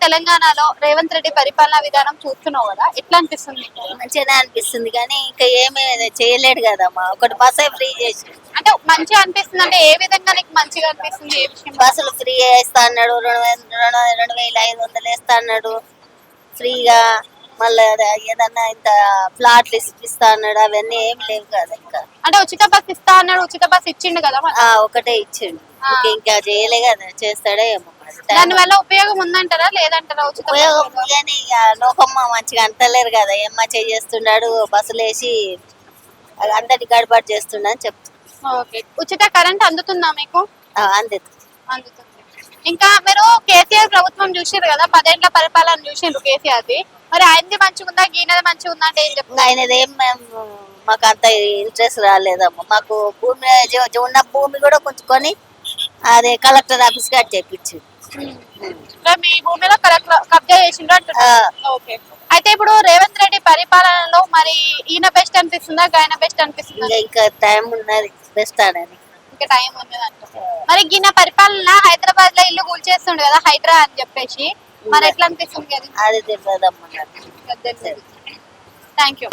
తెలంగాణలో రేవంత్ రెడ్డి పరిపాలనా విధానం చూస్తున్నావు కదా, ఎట్లా అనిపిస్తుంది నీకు? మంచిగానే అనిపిస్తుంది కానీ ఇంకా ఏమీ చేయలేడు కదమ్మా. ఒకటి బస్సే ఫ్రీ చేసి అంటే మంచిగా అనిపిస్తుంది అంటే ఏ విధంగా నీకు మంచిగా అనిపిస్తుంది, ఏ విషయం? బస్సులు ఫ్రీ వేస్తా అన్నాడు. 2,500 వేస్తా అన్నాడు ఫ్రీగా. మళ్ళీ ఏదన్నా ఇంత ప్లాట్లు ఇస్తా అన్నాడు. అవన్నీ ఏమి లేవు కదా ఇంకా. అంటే ఉచిత బస్ ఇస్తా అన్నాడు, ఉచిత బస్ ఇచ్చిండు కదా మరి. ఒకటే ఇచ్చిండు, ఇంకా చేయలే కదా. చేస్తాడో ఏమో మరి. దాని వల్ల ఉపయోగం ఉందంటారా లేదంటారా? ఉచిత ఉపయోగం కానీ ఇక లోకమ్మ మంచిగా అంటలేరు కదా. ఏం మంచిగా చేస్తున్నాడు, బస్సులు వేసి అందరికి గడబడి చేస్తుండ అని చెప్తున్నా. ఓకే. ఉచిత కరెంట్ అందుతుందా మీకు? అందుతుంది. అందుతుంది. ఇంకా మీరు కేసీఆర్ ప్రభుత్వం చూసారు కదా, 10 ఏళ్ల పరిపాలన చూసిండ్రు కేసీఆర్ది. మరి ఆయనది మంచిగా ఉందా, ఈయనది మంచిగా ఉందా అంటే ఏం చెప్తారు? ఆయనది ఏం మాకు అంత ఇంట్రెస్ట్ రాలేదమ్మా. మాకు భూమి ఉన్న భూమి కూడా కొంచుకొని అదే కలెక్టర్ ఆఫీస్ కి చేపించి మీ భూమిలో కబ్జా చేసిండ్రు అంటున్నారు. ఓకే. అయితే ఇప్పుడు రేవంత్ రెడ్డి పరిపాలనలో మరి ఈయన బెస్ట్ అనిపిస్తుందా, ఆయన బెస్ట్ అనిపిస్తుందా? ఇంకా టైం ఉన్నది బెస్ట్ అని. ఇంకా టైం ఉన్నది అంటారు. మరి ఈయన పరిపాలన హైదరాబాద్ లో ఇల్లు కూల్చేస్తుండే కదా హైడ్రా అని చెప్పేసి, మరి ఎట్లా అనిపిస్తుంది? అది తెలియదమ్మా. Thank you.